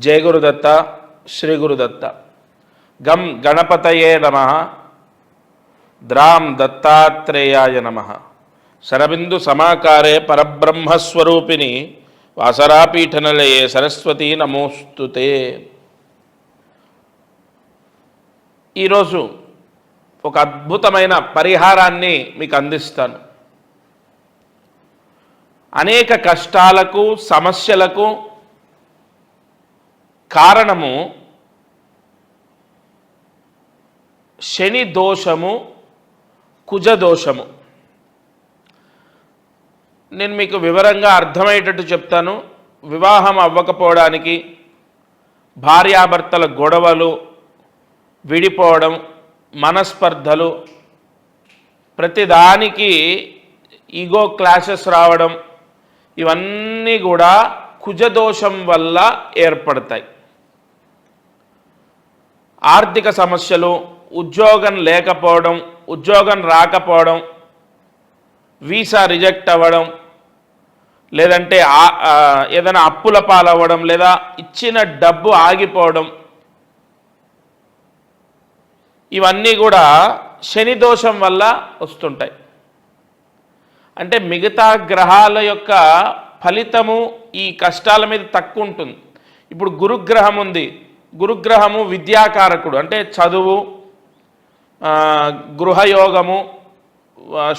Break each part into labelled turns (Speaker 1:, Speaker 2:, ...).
Speaker 1: జయ గురుదత్త, శ్రీ గురుదత్త. గం గణపతయే నమః, ద్రాం దత్తాత్రేయాయ నమః. శరబిందు సమాకారే పరబ్రహ్మస్వరూపిణి వాసరాపీఠనలయే సరస్వతీ నమోస్తుతే. ఈరోజు ఒక అద్భుతమైన పరిహారాన్ని మీకు అందిస్తాను. అనేక కష్టాలకు, సమస్యలకు కారణము శని దోషము, కుజ దోషము. నేను మీకు వివరంగా అర్థమయ్యేటట్టు చెప్తాను. వివాహం అవ్వకపోవడానికి, భార్యాభర్తల గొడవలు, విడిపోవడం, మనస్పర్ధలు, ప్రతిదానికి ఈగో క్లాషెస్ రావడం, ఇవన్నీ కూడా కుజదోషం వల్ల ఏర్పడతాయి. ఆర్థిక సమస్యలు, ఉద్యోగం లేకపోవడం, ఉద్యోగం రాకపోవడం, వీసా రిజెక్ట్ అవ్వడం, లేదంటే ఏదైనా అప్పుల పాలవ్వడం, లేదా ఇచ్చిన డబ్బు ఆగిపోవడం, ఇవన్నీ కూడా శని దోషం వల్ల వస్తుంటాయి. అంటే మిగతా గ్రహాల యొక్క ఫలితము ఈ కష్టాల మీద తక్కువ ఉంటుంది. ఇప్పుడు గురుగ్రహం ఉంది. గురుగ్రహము విద్యాకారకుడు, అంటే చదువు, గృహయోగము,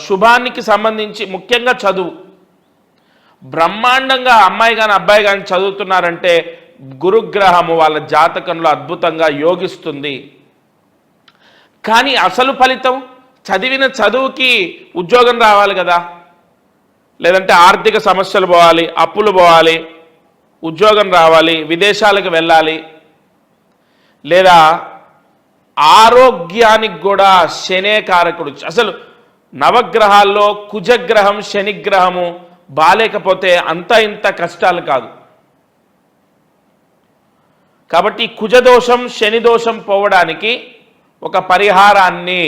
Speaker 1: శుభానికి సంబంధించి ముఖ్యంగా చదువు. బ్రహ్మాండంగా అమ్మాయి కానీ అబ్బాయి కానీ చదువుతున్నారంటే గురుగ్రహము వాళ్ళ జాతకంలో అద్భుతంగా యోగిస్తుంది. కానీ అసలు ఫలితం చదివిన చదువుకి ఉద్యోగం రావాలి కదా, లేదంటే ఆర్థిక సమస్యలు పోవాలి, అప్పులు పోవాలి, ఉద్యోగం రావాలి, విదేశాలకు వెళ్ళాలి, లేదా ఆరోగ్యానికి కూడా శనే కారకుడు. అసలు నవగ్రహాల్లో కుజగ్రహం, శనిగ్రహము బాలేకపోతే అంత ఇంత కష్టాలు కాదు. కాబట్టి కుజదోషం, శని దోషం పోవడానికి ఒక పరిహారాన్ని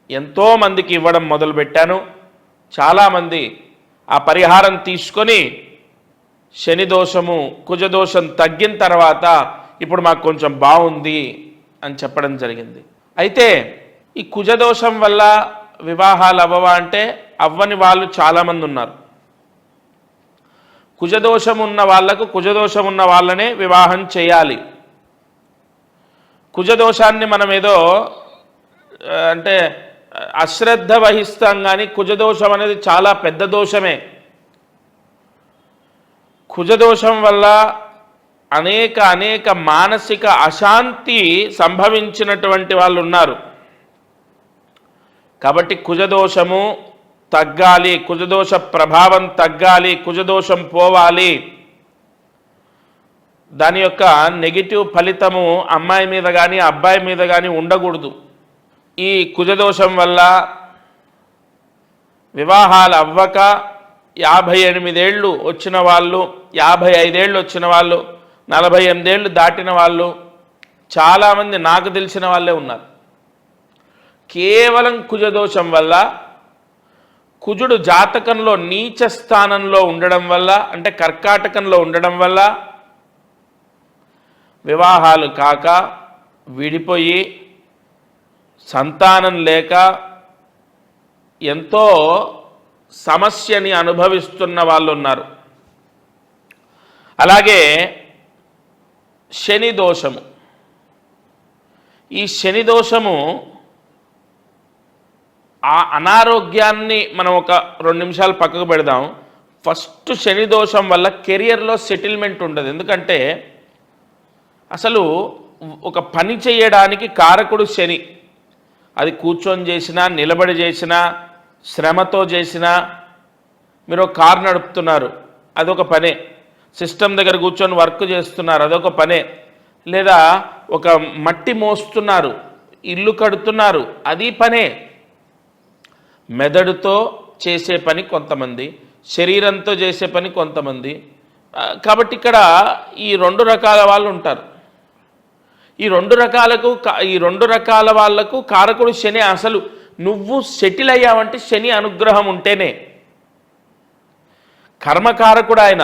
Speaker 1: ఎంతోమందికి ఇవ్వడం మొదలుపెట్టాను. చాలామంది ఆ పరిహారం తీసుకొని శని దోషము, కుజదోషం తగ్గిన తర్వాత ఇప్పుడు మాకు కొంచెం బాగుంది అని చెప్పడం జరిగింది. అయితే ఈ కుజదోషం వల్ల వివాహాలు అవ్వవా అంటే అవ్వని వాళ్ళు చాలామంది ఉన్నారు. కుజదోషం ఉన్న వాళ్లకు కుజదోషం ఉన్న వాళ్ళనే వివాహం చేయాలి. కుజదోషాన్ని మనం ఏదో అంటే అశ్రద్ధ వహిస్తాం, కానీ కుజదోషం అనేది చాలా పెద్ద దోషమే. కుజదోషం వల్ల అనేక మానసిక అశాంతి సంభవించినటువంటి వాళ్ళు ఉన్నారు. కాబట్టి కుజదోషము తగ్గాలి, కుజదోష ప్రభావం తగ్గాలి, కుజదోషం పోవాలి. దాని యొక్క నెగిటివ్ ఫలితము అమ్మాయి మీద కానీ అబ్బాయి మీద కానీ ఉండకూడదు. ఈ కుజదోషం వల్ల వివాహాలు అవ్వక 58 ఏళ్ళు వచ్చిన వాళ్ళు, 55 ఏళ్ళు వచ్చిన వాళ్ళు, 48 ఏళ్ళు దాటిన వాళ్ళు చాలామంది నాకు తెలిసిన వాళ్ళే ఉన్నారు. కేవలం కుజదోషం వల్ల, కుజుడు జాతకంలో నీచ స్థానంలో ఉండడం వల్ల, అంటే కర్కాటకంలో ఉండడం వల్ల వివాహాలు కాక, విడిపోయి, సంతానం లేక ఎంతో సమస్యని అనుభవిస్తున్న వాళ్ళు ఉన్నారు. అలాగే శని దోషము. ఈ శని దోషము ఆ అనారోగ్యాన్ని మనం ఒక 2 నిమిషాలు పక్కకు పెడదాం. ఫస్ట్ శని దోషం వల్ల కెరియర్లో సెటిల్మెంట్ ఉండదు. ఎందుకంటే అసలు ఒక పని చేయడానికి కారకుడు శని. అది కూర్చొని చేసినా, నిలబడి చేసినా, శ్రమతో చేసినా. మీరు ఒక కారు నడుపుతున్నారు, అదొక పనే. సిస్టమ్ దగ్గర కూర్చొని వర్క్ చేస్తున్నారు, అదొక పనే. లేదా ఒక మట్టి మోస్తున్నారు, ఇల్లు కడుతున్నారు, అది పనే. మెదడుతో చేసే పని కొంతమంది, శరీరంతో చేసే పని కొంతమంది. కాబట్టి ఇక్కడ ఈ 2 రకాల వాళ్ళు ఉంటారు. ఈ 2 రకాల వాళ్లకు కారకుడు శని. అసలు నువ్వు సెటిల్ అయ్యావంటే శని అనుగ్రహం ఉంటేనే. కర్మకారకుడు ఆయన.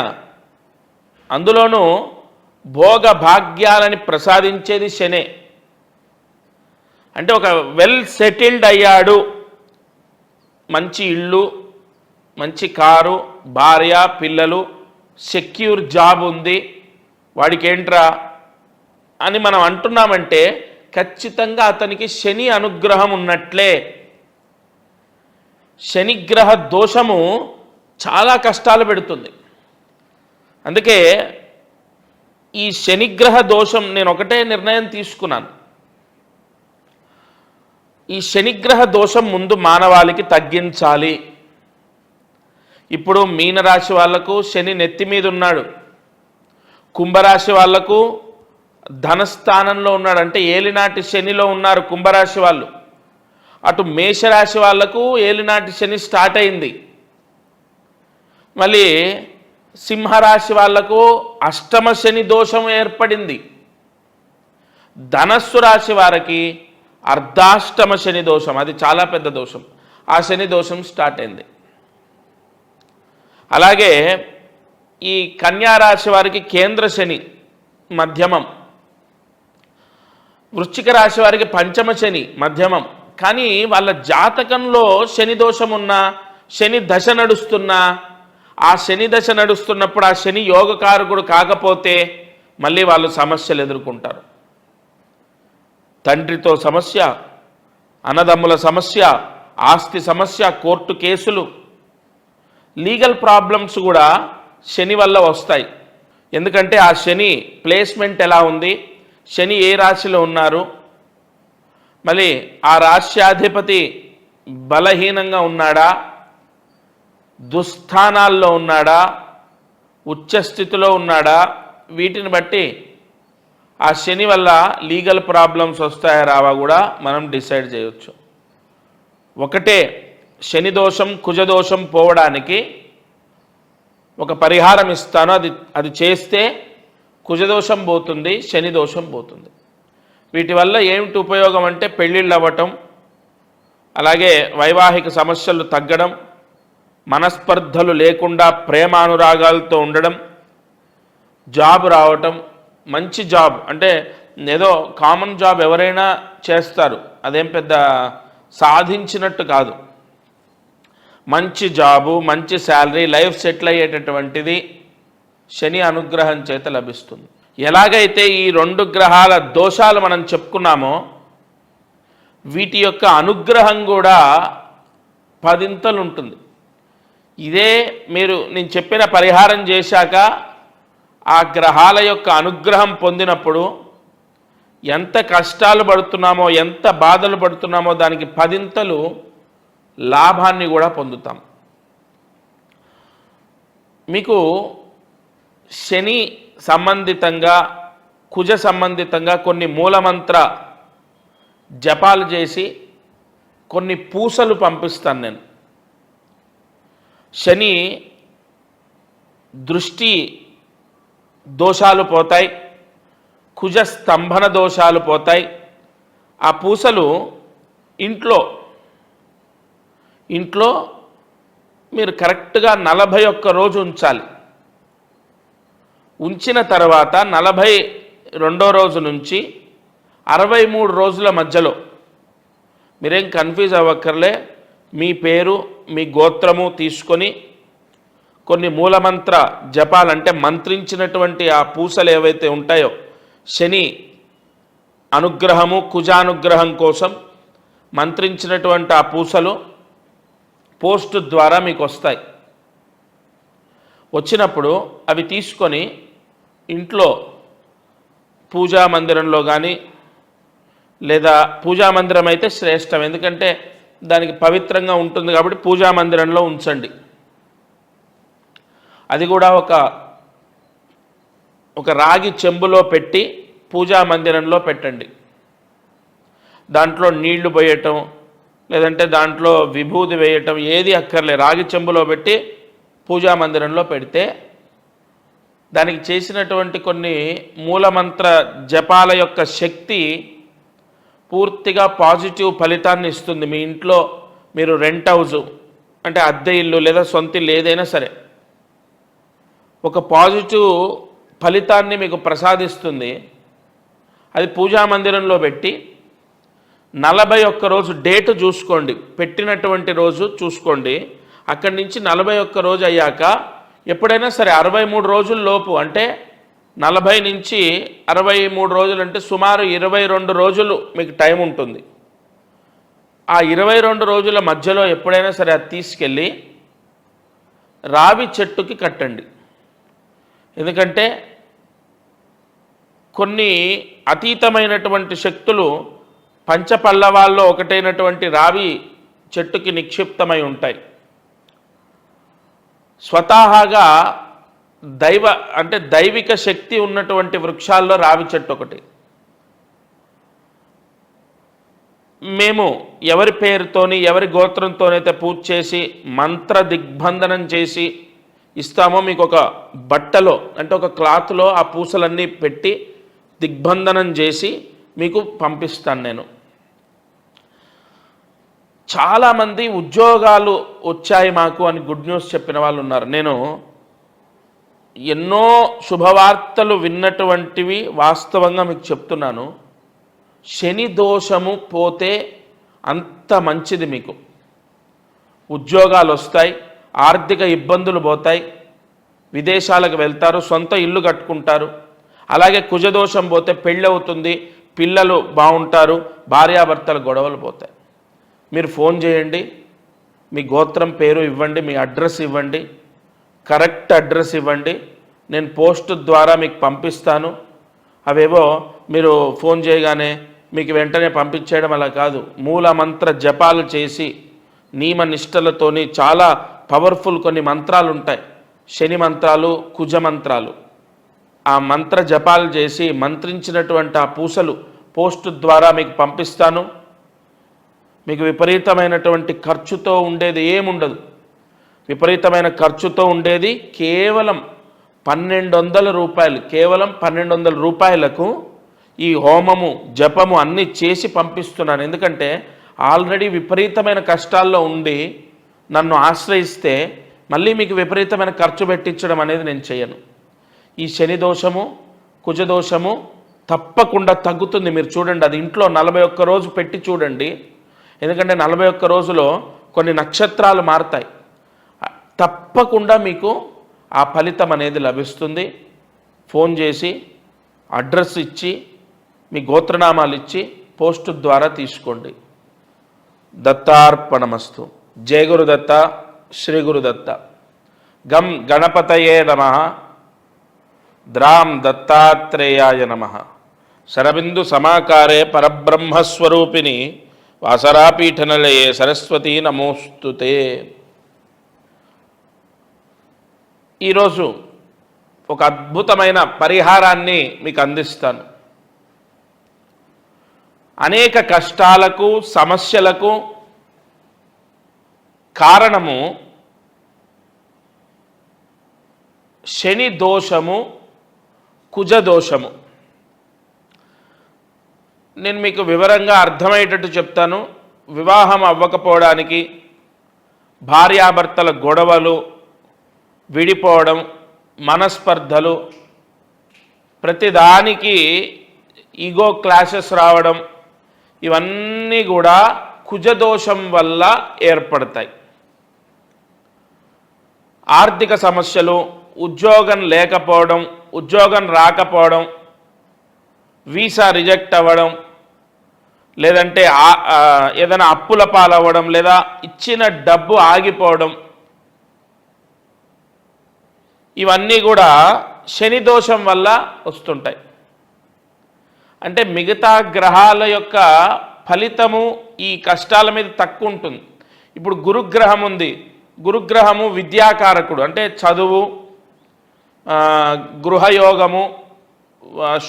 Speaker 1: అందులోనూ భోగ భాగ్యాలని ప్రసాదించేది శనే. అంటే ఒక వెల్ సెటిల్డ్ అయ్యాడు, మంచి ఇల్లు, మంచి కారు, భార్య, పిల్లలు, సెక్యూర్ జాబ్ ఉంది, వాడికి ఏంట్రా అని మనం అంటున్నామంటే ఖచ్చితంగా అతనికి శని అనుగ్రహం ఉన్నట్లే. శనిగ్రహ దోషము చాలా కష్టాలు పెడుతుంది. అందుకే ఈ శనిగ్రహ దోషం నేను ఒకటే నిర్ణయం తీసుకున్నాను. ఈ శనిగ్రహ దోషం ముందు మానవాళికి తగ్గించాలి. ఇప్పుడు మీనరాశి వాళ్లకు శని నెత్తి మీద ఉన్నాడు, కుంభరాశి వాళ్లకు ధనస్థానంలో ఉన్నాడు, అంటే ఏలినాటి శనిలో ఉన్నారు కుంభరాశి వాళ్ళు. అటు మేషరాశి వాళ్లకు ఏలినాటి శని స్టార్ట్ అయింది. మళ్ళీ సింహరాశి వాళ్లకు అష్టమ శని దోషం ఏర్పడింది. ధనస్సు రాశి వారికి అర్ధాష్టమ శని దోషం, అది చాలా పెద్ద దోషం, ఆ శని దోషం స్టార్ట్ అయింది. అలాగే ఈ కన్యా రాశి వారికి కేంద్ర శని మధ్యమం, వృశ్చిక రాశి వారికి పంచమ శని మధ్యమం. కానీ వాళ్ళ జాతకంలో శని దోషం ఉన్నా, శని దశ నడుస్తున్నా, ఆ శని దశ నడుస్తున్నప్పుడు ఆ శని యోగకారకుడు కాకపోతే మళ్ళీ వాళ్ళు సమస్యలు ఎదుర్కొంటారు. తండ్రితో సమస్య, అన్నదమ్ముల సమస్య, ఆస్తి సమస్య, కోర్టు కేసులు, లీగల్ ప్రాబ్లమ్స్ కూడా శని వల్ల వస్తాయి. ఎందుకంటే ఆ శని ప్లేస్మెంట్ ఎలా ఉంది, శని ఏ రాశిలో ఉన్నారు, మళ్ళీ ఆ రాశ్యాధిపతి బలహీనంగా ఉన్నాడా, దుస్థానాల్లో ఉన్నాడా, ఉచ్చస్థితిలో ఉన్నాడా, వీటిని బట్టి ఆ శని వల్ల లీగల్ ప్రాబ్లమ్స్ వస్తాయా రావా కూడా మనం డిసైడ్ చేయొచ్చు. ఒకటే శని దోషం కుజదోషం పోవడానికి ఒక పరిహారం ఇస్తాను, అది చేస్తే కుజదోషం పోతుంది, శని దోషం పోతుంది. వీటి వల్ల ఏమిటి ఉపయోగం అంటే పెళ్ళిళ్ళు అవ్వటం, అలాగే వైవాహిక సమస్యలు తగ్గడం, మనస్పర్ధలు లేకుండా ప్రేమానురాగాలతో ఉండడం, జాబ్ రావటం, మంచి జాబ్ అంటే ఏదో కామన్ జాబ్ ఎవరైనా చేస్తారు, అదేం పెద్ద సాధించినట్టు కాదు. మంచి జాబు, మంచి శాలరీ, లైఫ్ సెటిల్ అయ్యేటటువంటిది శని అనుగ్రహం చేత లభిస్తుంది. ఎలాగైతే ఈ రెండు గ్రహాల దోషాలు మనం చెప్పుకున్నామో వీటి యొక్క అనుగ్రహం కూడా 10 ఉంటుంది. ఇదే నేను చెప్పిన పరిహారం చేశాక ఆ గ్రహాల యొక్క అనుగ్రహం పొందినప్పుడు ఎంత కష్టాలు పడుతున్నామో, ఎంత బాధలు పడుతున్నామో దానికి 10 లాభాన్ని కూడా పొందుతాం. మీకు శని సంబంధితంగా, కుజ సంబంధితంగా కొన్ని మూలమంత్ర జపాలు చేసి కొన్ని పూసలు పంపిస్తాను నేను. శని దృష్టి దోషాలు పోతాయి, కుజ స్తంభన దోషాలు పోతాయి. ఆ పూసలు ఇంట్లో మీరు కరెక్ట్గా 41 రోజు ఉంచాలి. ఉంచిన తర్వాత 42వ రోజు నుంచి 63 రోజుల మధ్యలో మీరేం కన్ఫ్యూజ్ అవ్వక్కర్లే, మీ పేరు మీ గోత్రము తీసుకొని కొన్ని మూలమంత్ర జపాలంటే మంత్రించినటువంటి ఆ పూసలు ఏవైతే ఉంటాయో శని అనుగ్రహము కుజానుగ్రహం కోసం మంత్రించినటువంటి ఆ పూసలు పోస్ట్ ద్వారా మీకు వస్తాయి. వచ్చినప్పుడు అవి తీసుకొని ఇంట్లో పూజా మందిరంలో కానీ, లేదా పూజా మందిరం అయితే శ్రేష్టం, ఎందుకంటే దానికి పవిత్రంగా ఉంటుంది కాబట్టి పూజా మందిరంలో ఉంచండి. అది కూడా ఒక రాగి చెంబులో పెట్టి పూజా మందిరంలో పెట్టండి. దాంట్లో నీళ్లు పోయటం లేదంటే దాంట్లో విభూది వేయటం ఏది అక్కర్లే, రాగి చెంబులో పెట్టి పూజా మందిరంలో పెడితే దానికి చేసినటువంటి కొన్ని మూలమంత్ర జపాల యొక్క శక్తి పూర్తిగా పాజిటివ్ ఫలితాన్ని ఇస్తుంది. మీ ఇంట్లో మీరు రెంట్ హౌస్ అంటే అద్దె ఇల్లు లేదా సొంత ఇల్లు ఏదైనా సరే ఒక పాజిటివ్ ఫలితాన్ని మీకు ప్రసాదిస్తుంది. అది పూజా మందిరంలో పెట్టి 41 రోజు డేటు చూసుకోండి, పెట్టినటువంటి రోజు చూసుకోండి. అక్కడి నుంచి 41 రోజు అయ్యాక ఎప్పుడైనా సరే 63 రోజుల లోపు, అంటే 40 నుంచి 63 రోజులు అంటే సుమారు 22 రోజులు మీకు టైం ఉంటుంది. ఆ 22 రోజుల మధ్యలో ఎప్పుడైనా సరే అది తీసుకెళ్ళి రావి చెట్టుకి కట్టండి. ఎందుకంటే కొన్ని అతీతమైనటువంటి శక్తులు పంచపల్లవాల్లో ఒకటైనటువంటి రావి చెట్టుకి నిక్షిప్తమై ఉంటాయి. స్వతహాగా దైవిక శక్తి ఉన్నటువంటి వృక్షాల్లో రావి చెట్టు ఒకటి. మేము ఎవరి పేరుతోని ఎవరి గోత్రంతోనైతే పూజ చేసి మంత్ర దిగ్బంధనం చేసి ఇస్తామో మీకు ఒక బట్టలో అంటే ఒక క్లాత్లో ఆ పూసలన్నీ పెట్టి దిగ్బంధనం చేసి మీకు పంపిస్తాను నేను. చాలామంది ఉద్యోగాలు వచ్చాయి మాకు అని గుడ్ న్యూస్ చెప్పిన వాళ్ళు ఉన్నారు. నేను ఎన్నో శుభవార్తలు విన్నటువంటివి వాస్తవంగా మీకు చెప్తున్నాను. శని దోషము పోతే అంత మంచిది. మీకు ఉద్యోగాలు వస్తాయి, ఆర్థిక ఇబ్బందులు పోతాయి, విదేశాలకు వెళ్తారు, సొంత ఇల్లు కట్టుకుంటారు. అలాగే కుజదోషం పోతే పెళ్ళి అవుతుంది, పిల్లలు బాగుంటారు, భార్యాభర్తల గొడవలు పోతాయి. మీరు ఫోన్ చేయండి, మీ గోత్రం పేరు ఇవ్వండి, మీ అడ్రస్ ఇవ్వండి, కరెక్ట్ అడ్రస్ ఇవ్వండి, నేను పోస్ట్ ద్వారా మీకు పంపిస్తాను. అవేవో మీరు ఫోన్ చేయగానే మీకు వెంటనే పంపించేయడం అలా కాదు. మూలమంత్ర జపాలు చేసి నియమ నిష్టలతోని చాలా పవర్ఫుల్ కొన్ని మంత్రాలు ఉంటాయి, శని మంత్రాలు, కుజ మంత్రాలు. ఆ మంత్ర జపాలు చేసి మంత్రించినటువంటి ఆ పూసలు పోస్ట్ ద్వారా మీకు పంపిస్తాను. మీకు విపరీతమైనటువంటి ఖర్చుతో ఉండేది ఏముండదు. విపరీతమైన ఖర్చుతో ఉండేది కేవలం 1200 రూపాయలు. కేవలం 1200 రూపాయలకు ఈ హోమము జపము అన్నీ చేసి పంపిస్తున్నాను. ఎందుకంటే ఆల్రెడీ విపరీతమైన కష్టాల్లో ఉండి నన్ను ఆశ్రయిస్తే మళ్ళీ మీకు విపరీతమైన ఖర్చు పెట్టించడం అనేది నేను చేయను. ఈ శని దోషము కుజదోషము తప్పకుండా తగ్గుతుంది. మీరు చూడండి, అది ఇంట్లో 41 రోజు పెట్టి చూడండి. ఎందుకంటే 41 రోజులో కొన్ని నక్షత్రాలు మారుతాయి. తప్పకుండా మీకు ఆ ఫలితం అనేది లభిస్తుంది. ఫోన్ చేసి అడ్రస్ ఇచ్చి మీ గోత్రనామాలు ఇచ్చి పోస్టు ద్వారా తీసుకోండి. దత్తార్పణమస్తు. జయ గురుదత్త, శ్రీ గురుదత్త. గం గణపతయే నమః. ద్రాం దత్తాత్రేయాయ నమః. శరబిందు సమాకారే పరబ్రహ్మస్వరూపిణి వాసరాపీఠనలయే సరస్వతీ నమోస్తుతే. ఈరోజు ఒక అద్భుతమైన పరిహారాన్ని మీకు అందిస్తాను. అనేక కష్టాలకు సమస్యలకు కారణము శని దోషము, కుజదోషము. నేను మీకు వివరంగా అర్థమయ్యేటట్టు చెప్తాను. వివాహం అవ్వకపోవడానికి, భార్యాభర్తల గొడవలు, విడిపోవడం, మనస్పర్ధలు, ప్రతిదానికి ఈగో క్లాషెస్ రావడం, ఇవన్నీ కూడా కుజదోషం వల్ల ఏర్పడతాయి. ఆర్థిక సమస్యలు, ఉద్యోగం లేకపోవడం, ఉద్యోగం రాకపోవడం, వీసా రిజెక్ట్ అవ్వడం, లేదంటే ఏదైనా అప్పుల పాలవ్వడం, లేదా ఇచ్చిన డబ్బు ఆగిపోవడం, ఇవన్నీ కూడా శని దోషం వల్ల వస్తుంటాయి. అంటే మిగతా గ్రహాల యొక్క ఫలితము ఈ కష్టాల మీద తక్కువ ఉంటుంది. ఇప్పుడు గురుగ్రహం ఉంది. గురుగ్రహము విద్యాకారకుడు, అంటే చదువు, గృహయోగము,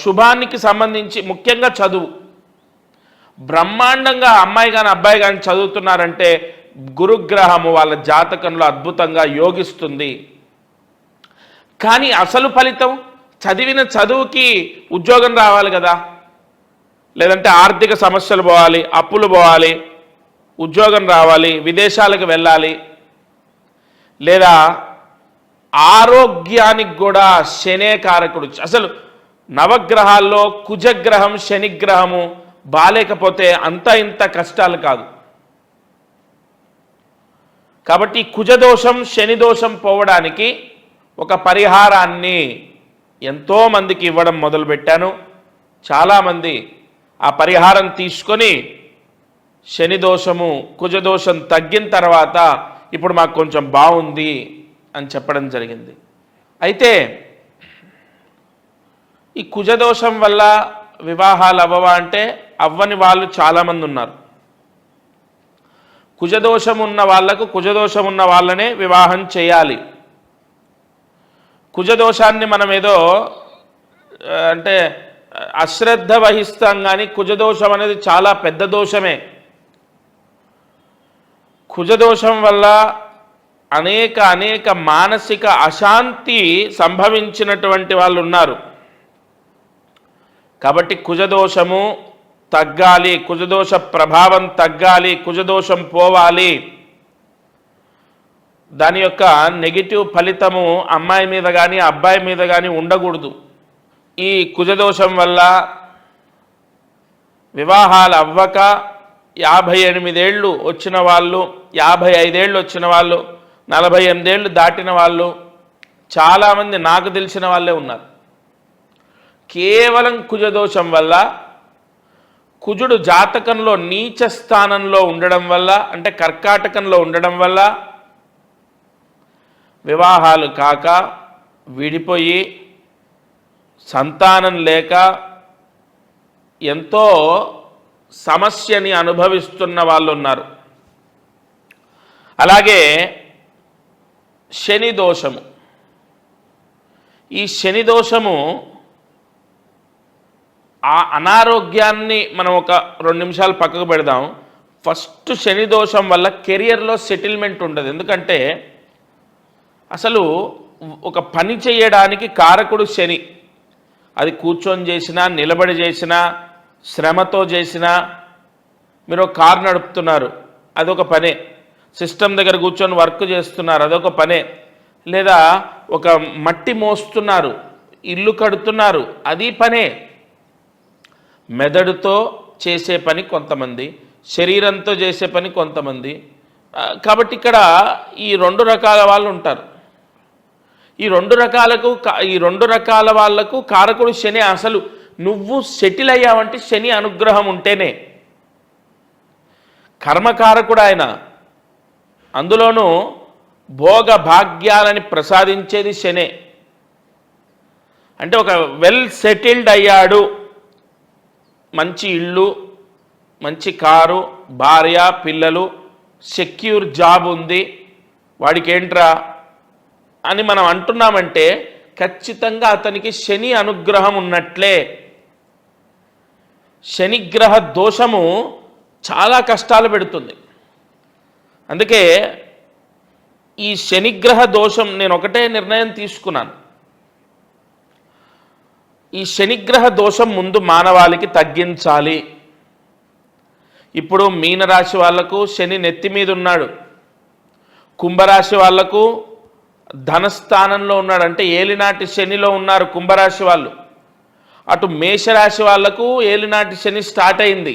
Speaker 1: శుభానికి సంబంధించి ముఖ్యంగా చదువు. బ్రహ్మాండంగా అమ్మాయి కానీ అబ్బాయి కానీ చదువుతున్నారంటే గురుగ్రహము వాళ్ళ జాతకంలో అద్భుతంగా యోగిస్తుంది. కానీ అసలు ఫలితం చదివిన చదువుకి ఉద్యోగం రావాలి కదా, లేదంటే ఆర్థిక సమస్యలు పోవాలి, అప్పులు పోవాలి, ఉద్యోగం రావాలి, విదేశాలకు వెళ్ళాలి, లేదా ఆరోగ్యానికి కూడా శనే కారకుడు. అసలు నవగ్రహాల్లో కుజగ్రహం శనిగ్రహము బాలేకపోతే అంత ఇంత కష్టాలు కాదు. కాబట్టి కుజదోషం శని దోషం పోవడానికి ఒక పరిహారాన్ని ఎంతోమందికి ఇవ్వడం మొదలుపెట్టాను. చాలామంది ఆ పరిహారం తీసుకొని శని దోషము కుజదోషం తగ్గిన తర్వాత ఇప్పుడు మాకు కొంచెం బాగుంది అని చెప్పడం జరిగింది. అయితే ఈ కుజదోషం వల్ల వివాహాలు అవ్వవా అంటే అవ్వని వాళ్ళు చాలామంది ఉన్నారు. కుజదోషం ఉన్న వాళ్లకు కుజదోషం ఉన్న వాళ్ళనే వివాహం చేయాలి. కుజదోషాన్ని మనం ఏదో అంటే అశ్రద్ధ వహిస్తాం, కానీ కుజదోషం అనేది చాలా పెద్ద దోషమే. కుజదోషం వల్ల అనేక మానసిక అశాంతి సంభవించినటువంటి వాళ్ళు ఉన్నారు. కాబట్టి కుజదోషము తగ్గాలి, కుజదోష ప్రభావం తగ్గాలి, కుజదోషం పోవాలి. దాని యొక్క నెగిటివ్ ఫలితము అమ్మాయి మీద కానీ అబ్బాయి మీద కానీ ఉండకూడదు. ఈ కుజదోషం వల్ల వివాహాలు అవ్వక 58 ఏళ్ళు వచ్చిన వాళ్ళు, 55 ఏళ్ళు వచ్చిన వాళ్ళు, 48 ఏళ్ళు దాటిన వాళ్ళు చాలామంది నాకు తెలిసిన వాళ్ళే ఉన్నారు. కేవలం కుజదోషం వల్ల, కుజుడు జాతకంలో నీచ స్థానంలో ఉండడం వల్ల, అంటే కర్కాటకంలో ఉండడం వల్ల వివాహాలు కాక విడిపోయి సంతానం లేక ఎంతో సమస్యని అనుభవిస్తున్న వాళ్ళు ఉన్నారు. అలాగే శని దోషము, ఈ శని దోషము ఆ అనారోగ్యాన్ని మనం ఒక 2 నిమిషాలు పక్కకు పెడదాం. ఫస్ట్ శని దోషం వల్ల కెరియర్లో సెటిల్మెంట్ ఉండదు. ఎందుకంటే అసలు ఒక పని చేయడానికి కారకుడు శని. అది కూర్చొని చేసినా, నిలబడి చేసినా, శ్రమతో చేసినా. మీరు ఒక కారు నడుపుతున్నారు, అదొక పనే. సిస్టమ్ దగ్గర కూర్చొని వర్క్ చేస్తున్నారు, అదొక పనే. లేదా ఒక మట్టి మోస్తున్నారు, ఇల్లు కడుతున్నారు, అది పనే. మెదడుతో చేసే పని కొంతమంది, శరీరంతో చేసే పని కొంతమంది. కాబట్టి ఇక్కడ ఈ 2 రకాల వాళ్ళు ఉంటారు. ఈ రెండు రకాల వాళ్లకు కారకుడు శని. అసలు నువ్వు సెటిల్ అయ్యావంటే శని అనుగ్రహం ఉంటేనే. కర్మకారకుడు ఆయన, అందులోనూ భోగ భాగ్యాలని ప్రసాదించేది శనే. అంటే ఒక వెల్ సెటిల్డ్ అయ్యాడు, మంచి ఇల్లు, మంచి కారు, భార్య, పిల్లలు, సెక్యూర్ జాబ్ ఉంది, వాడికి ఏంట్రా అని మనం అంటున్నామంటే ఖచ్చితంగా అతనికి శని అనుగ్రహం ఉన్నట్లే. శనిగ్రహ దోషము చాలా కష్టాలు పెడుతుంది. అందుకే ఈ శనిగ్రహ దోషం నేను ఒకటే నిర్ణయం తీసుకున్నాను. ఈ శనిగ్రహ దోషం ముందు మానవాళికి తగ్గించాలి. ఇప్పుడు మీనరాశి వాళ్లకు శని నెత్తి మీద ఉన్నాడు, కుంభరాశి వాళ్లకు ధనస్థానంలో ఉన్నాడు, అంటే ఏలినాటి శనిలో ఉన్నారు కుంభరాశి వాళ్ళు. అటు మేషరాశి వాళ్లకు ఏలినాటి శని స్టార్ట్ అయింది.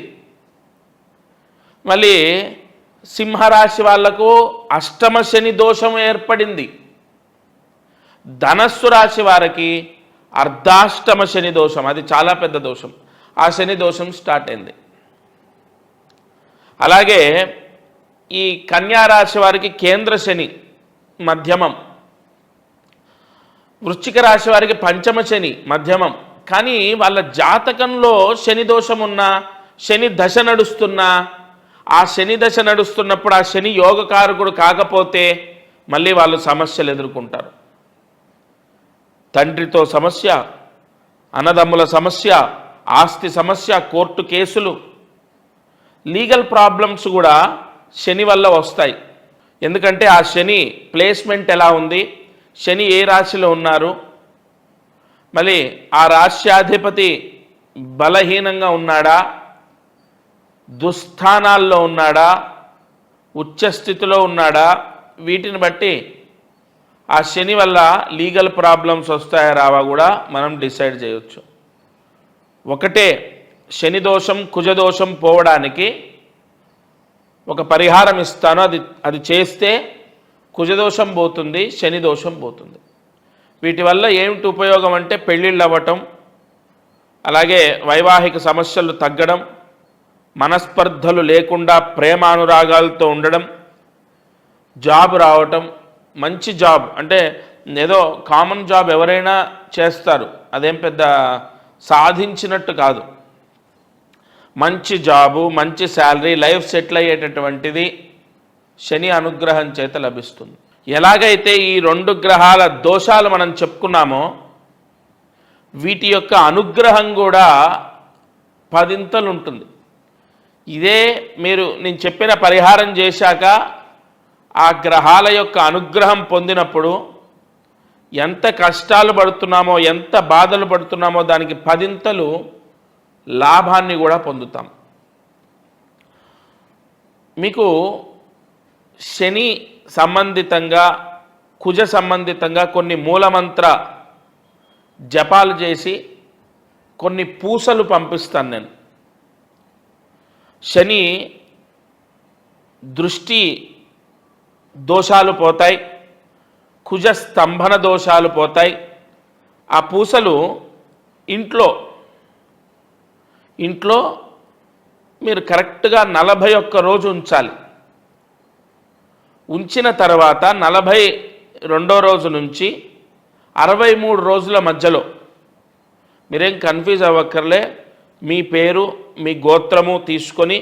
Speaker 1: మళ్ళీ సింహరాశి వాళ్లకు అష్టమ శని దోషం ఏర్పడింది. ధనస్సు రాశి వారికి అర్ధాష్టమ శని దోషం, అది చాలా పెద్ద దోషం. ఆ శని దోషం స్టార్ట్ అయింది. అలాగే ఈ కన్యా రాశి వారికి కేంద్ర శని మధ్యమం, వృశ్చిక రాశి వారికి పంచమ శని మధ్యమం. కానీ వాళ్ళ జాతకంలో శని దోషం ఉన్నా, శని దశ నడుస్తున్నా, ఆ శని దశ నడుస్తున్నప్పుడు ఆ శని యోగకారకుడు కాకపోతే మళ్ళీ వాళ్ళు సమస్యలు ఎదుర్కొంటారు. తండ్రితో సమస్య, అన్నదమ్ముల సమస్య, ఆస్తి సమస్య, కోర్టు కేసులు, లీగల్ ప్రాబ్లమ్స్ కూడా శని వల్ల వస్తాయి. ఎందుకంటే ఆ శని ప్లేస్మెంట్ ఎలా ఉంది, శని ఏ రాశిలో ఉన్నారు, మళ్ళీ ఆ రాశ్యాధిపతి బలహీనంగా ఉన్నాడా, దుస్థానాల్లో ఉన్నాడా, ఉచ్చస్థితిలో ఉన్నాడా, వీటిని బట్టి ఆ శని వల్ల లీగల్ ప్రాబ్లమ్స్ వస్తాయా రావా కూడా మనం డిసైడ్ చేయొచ్చు. ఒకటే శని దోషం కుజదోషం పోవడానికి ఒక పరిహారం ఇస్తాను, అది చేస్తే కుజదోషం పోతుంది, శని దోషం పోతుంది. వీటి వల్ల ఏమిటి ఉపయోగం అంటే పెళ్ళిళ్ళు అవ్వటం, అలాగే వైవాహిక సమస్యలు తగ్గడం, మనస్పర్ధలు లేకుండా ప్రేమానురాగాలతో ఉండడం, జాబ్ రావటం, మంచి జాబ్ అంటే ఏదో కామన్ జాబ్ ఎవరైనా చేస్తారు, అదేం పెద్ద సాధించినట్టు కాదు. మంచి జాబు, మంచి శాలరీ, లైఫ్ సెటిల్ అయ్యేటటువంటిది శని అనుగ్రహం చేత లభిస్తుంది. ఎలాగైతే ఈ 2 గ్రహాల దోషాలు మనం చెప్పుకున్నామో వీటి యొక్క అనుగ్రహం కూడా 10 ఉంటుంది. ఇదే నేను చెప్పిన పరిహారం చేశాక ఆ గ్రహాల యొక్క అనుగ్రహం పొందినప్పుడు ఎంత కష్టాలు పడుతున్నామో, ఎంత బాధలు పడుతున్నామో దానికి 10 లాభాన్ని కూడా పొందుతాం. మీకు శని సంబంధితంగా, కుజ సంబంధితంగా కొన్ని మూలమంత్ర జపాలు చేసి కొన్ని పూసలు పంపిస్తాను నేను. శని దృష్టి దోషాలు పోతాయి, కుజ స్తంభన దోషాలు పోతాయి. ఆ పూసలు ఇంట్లో మీరు కరెక్ట్గా 41 రోజు ఉంచాలి. ఉంచిన తర్వాత 42వ రోజు నుంచి 63 రోజుల మధ్యలో మీరేం కన్ఫ్యూజ్ అవ్వక్కర్లే, మీ పేరు మీ గోత్రము తీసుకొని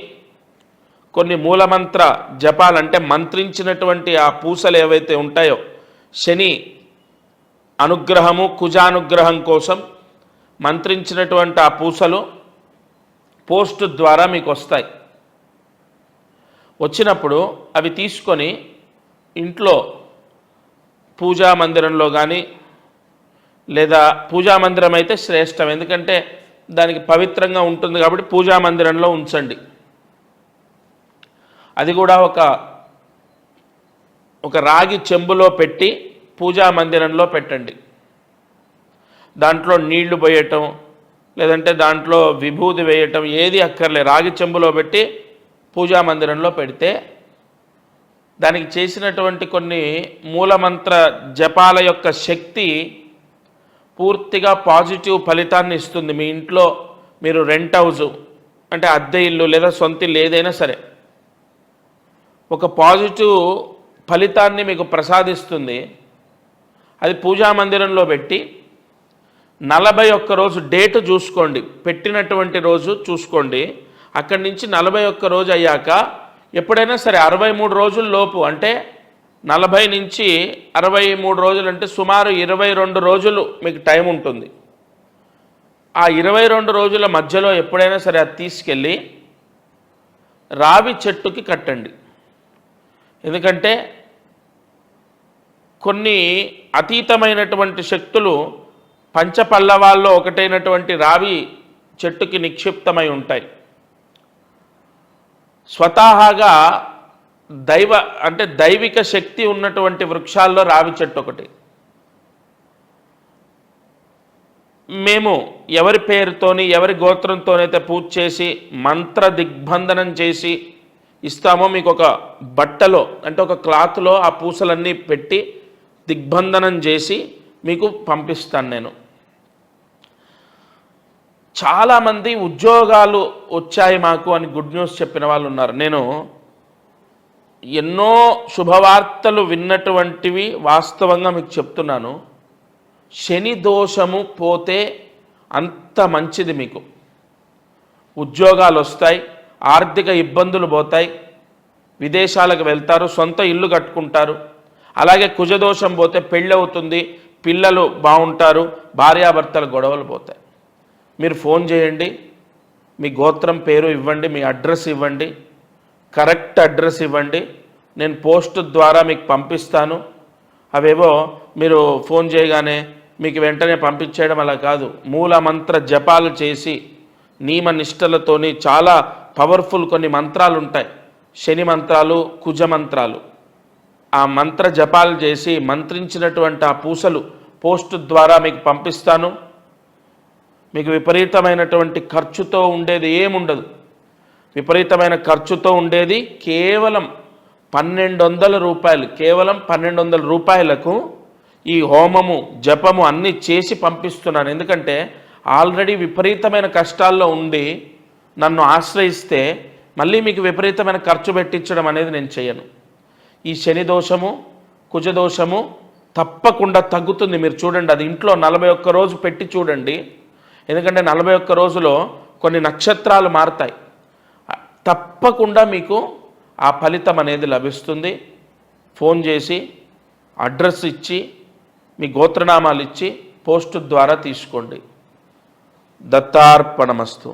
Speaker 1: కొన్ని మూలమంత్ర జపాలంటే మంత్రించినటువంటి ఆ పూసలు ఏవైతే ఉంటాయో శని అనుగ్రహము కుజానుగ్రహం కోసం మంత్రించినటువంటి ఆ పూసలు పోస్ట్ ద్వారా మీకు వస్తాయి. వచ్చినప్పుడు అవి తీసుకొని ఇంట్లో పూజా మందిరంలో కానీ, లేదా పూజా మందిరం అయితే శ్రేష్టం, ఎందుకంటే దానికి పవిత్రంగా ఉంటుంది కాబట్టి పూజా మందిరంలో ఉంచండి. అది కూడా ఒక రాగి చెంబులో పెట్టి పూజా మందిరంలో పెట్టండి. దాంట్లో నీళ్లు పోయటం లేదంటే దాంట్లో విభూది వేయటం ఏది అక్కర్లే, రాగి చెంబులో పెట్టి పూజా మందిరంలో పెడితే దానికి చేసినటువంటి కొన్ని మూలమంత్ర జపాల యొక్క శక్తి పూర్తిగా పాజిటివ్ ఫలితాన్ని ఇస్తుంది. మీ ఇంట్లో మీరు రెంట్ హౌస్ అంటే అద్దె ఇల్లు లేదా సొంత ఇల్లు ఏదైనా సరే ఒక పాజిటివ్ ఫలితాన్ని మీకు ప్రసాదిస్తుంది. అది పూజా మందిరంలో పెట్టి 41 రోజు డేట్ చూసుకోండి, పెట్టినటువంటి రోజు చూసుకోండి. అక్కడి నుంచి 41 రోజు అయ్యాక ఎప్పుడైనా సరే 63 రోజుల లోపు అంటే 40 నుంచి 63 రోజులు అంటే సుమారు 22 రోజులు మీకు టైం ఉంటుంది. ఆ 22 రోజుల మధ్యలో ఎప్పుడైనా సరే అది తీసుకెళ్ళి రావి చెట్టుకి కట్టండి. ఎందుకంటే కొన్ని అతీతమైనటువంటి శక్తులు పంచపల్లవాల్లో ఒకటైనటువంటి రావి చెట్టుకి నిక్షిప్తమై ఉంటాయి. స్వతహాగా దైవిక శక్తి ఉన్నటువంటి వృక్షాల్లో రావి చెట్టు ఒకటి. మేము ఎవరి పేరుతోని ఎవరి గోత్రంతోనైతే పూజ చేసి మంత్ర దిగ్బంధనం చేసి ఇస్తామో మీకు ఒక బట్టలో అంటే ఒక క్లాత్లో ఆ పూసలన్నీ పెట్టి దిగ్బంధనం చేసి మీకు పంపిస్తాను నేను. చాలామంది ఉద్యోగాలు వచ్చాయి మాకు అని గుడ్ న్యూస్ చెప్పిన వాళ్ళు ఉన్నారు. నేను ఎన్నో శుభవార్తలు విన్నటువంటివి వాస్తవంగా మీకు చెప్తున్నాను. శని దోషము పోతే అంత మంచిది, మీకు ఉద్యోగాలు వస్తాయి, ఆర్థిక ఇబ్బందులు పోతాయి, విదేశాలకు వెళ్తారు, సొంత ఇల్లు కట్టుకుంటారు. అలాగే కుజదోషం పోతే పెళ్ళి అవుతుంది, పిల్లలు బాగుంటారు, భార్యాభర్తల గొడవలు పోతాయి. మీరు ఫోన్ చేయండి, మీ గోత్రం పేరు ఇవ్వండి, మీ అడ్రస్ ఇవ్వండి, కరెక్ట్ అడ్రస్ ఇవ్వండి, నేను పోస్ట్ ద్వారా మీకు పంపిస్తాను. అవేవో మీరు ఫోన్ చేయగానే మీకు వెంటనే పంపించేయడం అలా కాదు. మూల మంత్ర జపాలు చేసి నియమ నిష్టలతోని చాలా పవర్ఫుల్ కొన్ని మంత్రాలు ఉంటాయి. శని మంత్రాలు, కుజ మంత్రాలు. ఆ మంత్ర జపాలు చేసి మంత్రించినటువంటి ఆ పూసలు పోస్ట్ ద్వారా మీకు పంపిస్తాను. మీకు విపరీతమైనటువంటి ఖర్చుతో ఉండేది ఏముండదు. విపరీతమైన ఖర్చుతో ఉండేది కేవలం 1200 రూపాయలు. కేవలం 1200 రూపాయలకు ఈ హోమము జపము అన్నీ చేసి పంపిస్తున్నాను. ఎందుకంటే ఆల్రెడీ విపరీతమైన కష్టాల్లో ఉండి నన్ను ఆశ్రయిస్తే మళ్ళీ మీకు విపరీతమైన ఖర్చు పెట్టించడం అనేది నేను చేయను. ఈ శని దోషము కుజదోషము తప్పకుండా తగ్గుతుంది. మీరు చూడండి, అది ఇంట్లో 41 రోజు పెట్టి చూడండి. ఎందుకంటే 41 రోజులో కొన్ని నక్షత్రాలు మారుతాయి. తప్పకుండా మీకు ఆ ఫలితం అనేది లభిస్తుంది. ఫోన్ చేసి అడ్రస్ ఇచ్చి మీ గోత్రనామాలు ఇచ్చి పోస్ట్ ద్వారా తీసుకోండి. దత్తార్పణమస్తు.